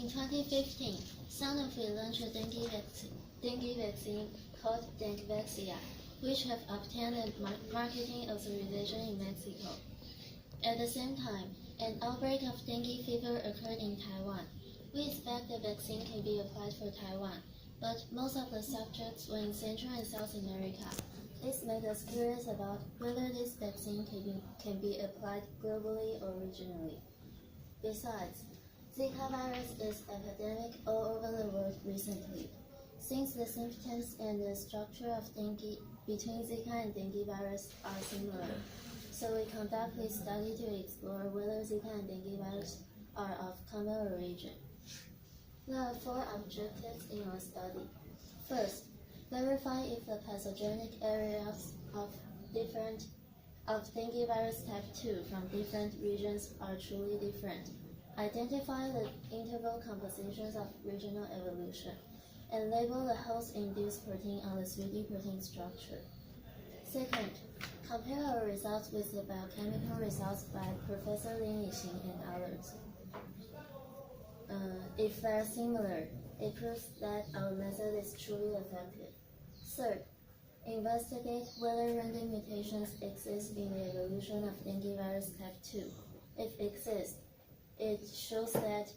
In 2015, Sanofi launched a dengue vaccine called DENV-2, which have obtained a marketing authorization in Mexico. At the same time, an outbreak of dengue fever occurred in Taiwan. We expect the vaccine can be applied for Taiwan, but most of the subjects were in Central and South America. This made us curious about whether this vaccine can be applied globally or regionally. Besides, Zika virus is epidemic all over the world recently. Since the symptoms and the structure of dengue between Zika and dengue virus are similar, so we conduct this study to explore whether Zika and dengue virus are of common origin. There are 4 objectives in our study. First, verify if the pathogenic areas of dengue virus type 2 from different regions are truly different. Identify the interval compositions of regional evolution, and label the host-induced protein on the 3D protein structure. Second, compare our results with the biochemical results by Professor Lin Yixing and others. If they are similar, it proves that our method is truly effective. Third, investigate whether random mutations exist in the evolution of dengue virus type 2. If exist, it shows that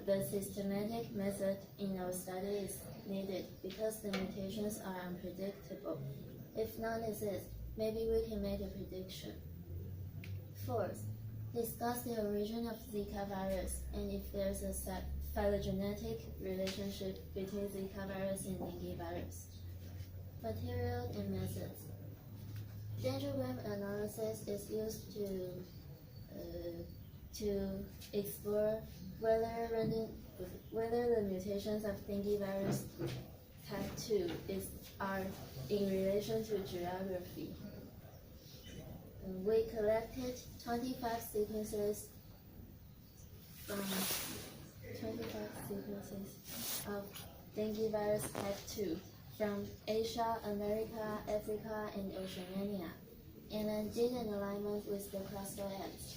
the systematic method in our study is needed because the mutations are unpredictable. If none exist, maybe we can make a prediction. Fourth, discuss the origin of Zika virus and if there's a phylogenetic relationship between Zika virus and dengue virus. Material and methods. Dendrogram analysis is used to explore whether the mutations of dengue virus type 2 are in relation to geography. We collected 25 sequences of dengue virus type 2 from Asia, America, Africa, and Oceania, and then did an alignment with the Cluster X.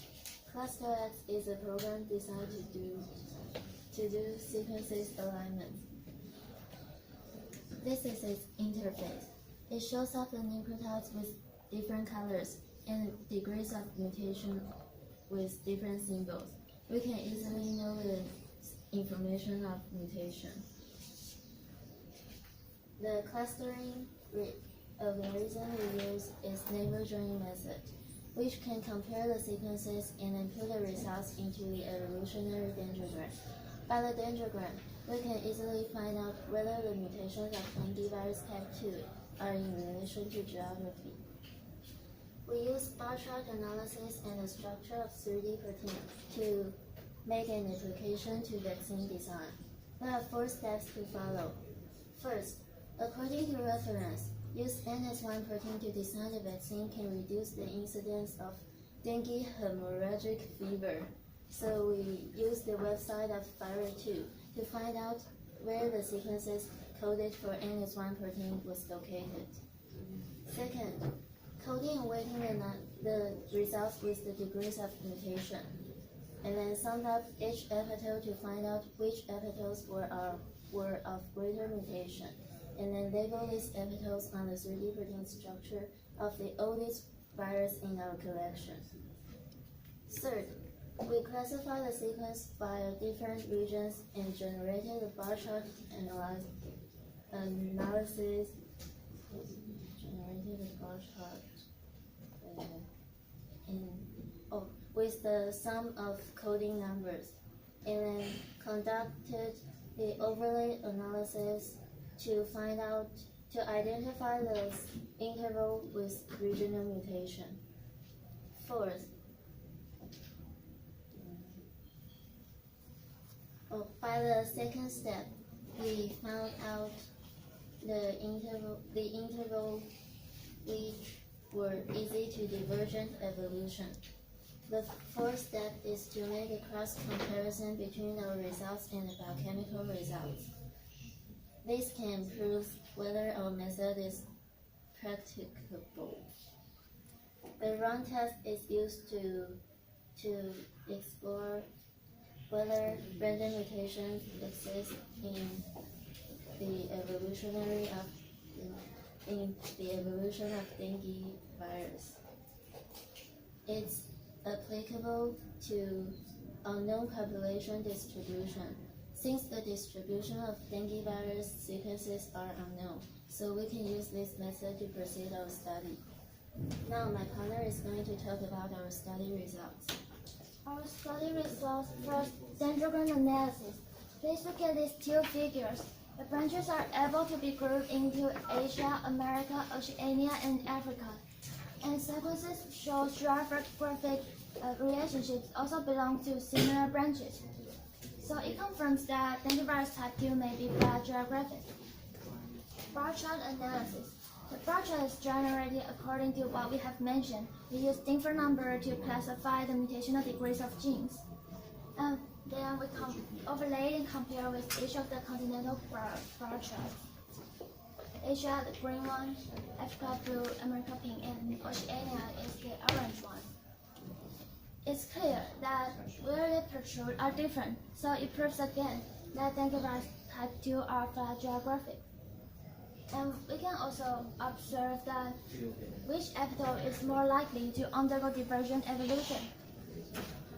Cluster X is a program designed to do sequences alignment. This is its interface. It shows off the nucleotides with different colors and degrees of mutation with different symbols. We can easily know the information of mutation. The clustering algorithm we use is neighbor joining method, which can compare the sequences and then put the results into the evolutionary dendrogram. By the dendrogram, we can easily find out whether the mutations of dengue virus type 2 are in relation to geography. We use bar chart analysis and the structure of 3D protein to make an application to vaccine design. There are 4 steps to follow. First, according to reference, use NS1 protein to design the vaccine can reduce the incidence of dengue hemorrhagic fever. So we use the website of Viral2 to find out where the sequences coded for NS1 protein was located. Second, coding and weighting the results with the degrees of mutation, and then sum up each epitope to find out which epitopes were of greater mutation, and then label these epitopes on the 3D protein structure of the oldest virus in our collection. Third, we classify the sequence by different regions and generated the bar chart analysis. With the sum of coding numbers, and then conducted the overlay analysis to identify the interval with regional mutation. Fourth, by the second step, we found out the interval which were easy to divergent evolution. The fourth step is to make a cross comparison between our results and the biochemical results. This can prove whether our method is practicable. The run test is used to explore whether random mutations exist in the evolution of dengue virus. It's applicable to unknown population distribution, since the distribution of dengue virus sequences are unknown, so we can use this method to proceed our study. Now my partner is going to talk about our study results. Our study results first, dendrogram analysis. Please look at these two figures. The branches are able to be grouped into Asia, America, Oceania, and Africa. And sequences show stratigraphic relationships also belong to similar branches. So it confirms that dengue virus type 2 may be phylogeographic. Bar chart analysis. The bar chart is generated according to what we have mentioned. We use different number to classify the mutational degrees of genes. And then we overlay and compare with each of the continental bar charts. Asia, the green one, Africa blue, America pink, and Oceania is the orange one. It's clear that where they protrude are different, so it proves again that dengue virus type 2 are phylogeographic. And we can also observe that which epitope is more likely to undergo divergent evolution.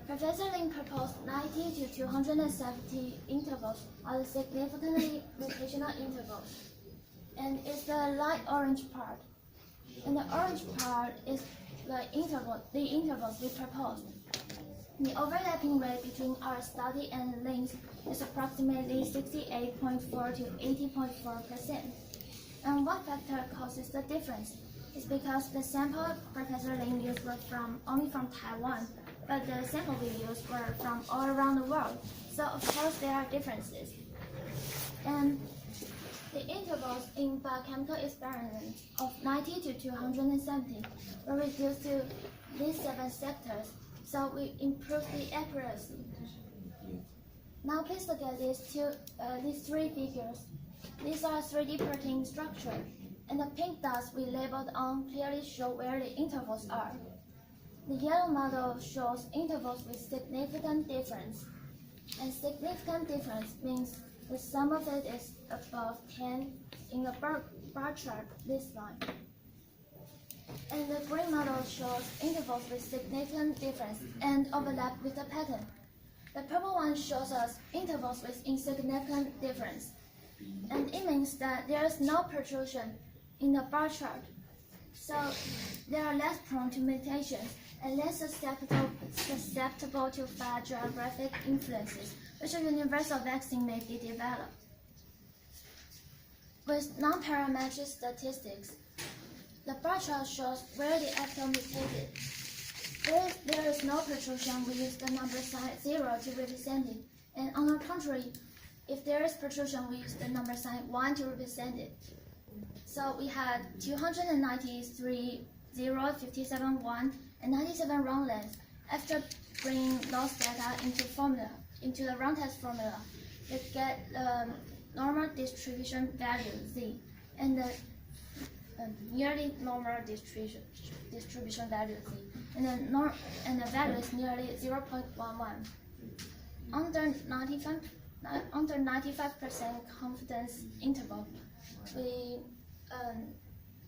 Professor Lin proposed 90 to 270 intervals are the significantly mutational intervals. And it's the light orange part. And the orange part is the intervals we proposed. The overlapping rate between our study and Lin's is approximately 68.4 to 80.4%. And what factor causes the difference? It's because the sample Professor Lin used was only from Taiwan, but the sample we used were from all around the world. So of course there are differences. And the intervals in biochemical experiments of 90 to 270 were reduced to these 7 sectors, so we improved the accuracy. Now please look at these 3 figures. These are 3D protein structure, and the pink dots we labeled on clearly show where the intervals are. The yellow model shows intervals with significant difference, and significant difference means the sum of it is above 10 in the bar chart, this line. And the green model shows intervals with significant difference and overlap with the pattern. The purple one shows us intervals with insignificant difference. And it means that there is no protrusion in the bar chart. So they are less prone to mutations and less susceptible to phylogeographic influences, which a universal vaccine may be developed. With non-parametric statistics, the bar chart shows where the epitope mutated. If there is no protrusion, we use the number sign 0 to represent it. And on the contrary, if there is protrusion, we use the number sign 1 to represent it. So we had 293, 0, 57, 1, and 97 round lengths. After bringing those data into the round test formula, we get the normal distribution value Z, and the nearly normal distribution value Z, and the value is nearly 0.11. Under 95% confidence interval, we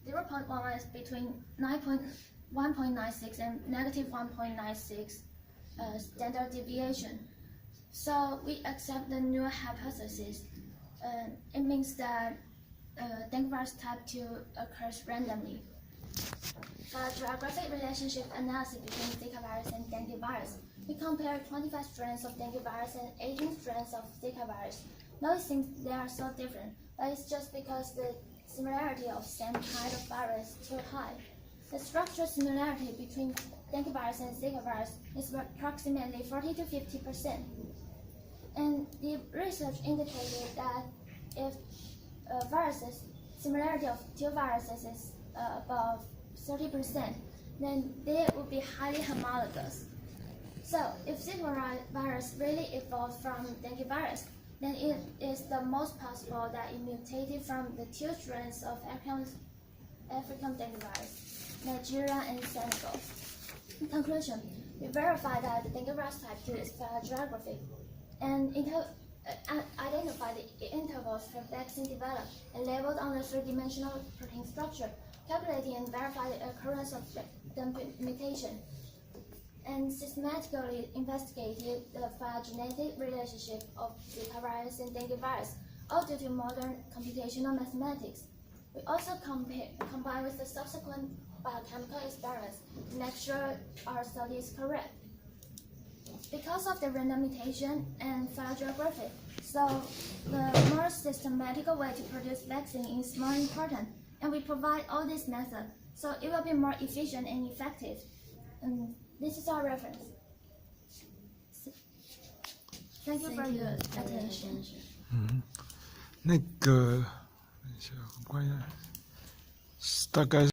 0.11 is between 1.96 and negative 1.96 standard deviation. So we accept the new hypothesis. It means that dengue virus type 2 occurs randomly. Phylogeographic relationship analysis between Zika virus and dengue virus. We compared 25 strands of dengue virus and 18 strands of Zika virus. Now it seems they are so different, but it's just because the similarity of same kind of virus is too high. The structural similarity between dengue virus and Zika virus is approximately 40 to 50%. And the research indicated that if similarity of 2 viruses is above 30%, then they would be highly homologous. So if Zika virus really evolved from dengue virus, then it is the most possible that it mutated from the 2 strains of African dengue virus, Nigeria and Senegal. In conclusion, we verify that the dengue virus type 2 is phylogeographic. and identify the intervals for vaccine developed and labeled on the three-dimensional protein structure, calculating and verify the occurrence of the mutation, and systematically investigated the phylogenetic relationship of Zika virus and dengue virus, all due to modern computational mathematics. We also combine with the subsequent biochemical experiments to make sure our study is correct. Because of the random mutation and phylogeography, so the more systematic way to produce vaccine is more important, and we provide all these methods, so it will be more efficient and effective. And this is our reference. Thank you for your attention. 那个，等一下，我关一下，大概。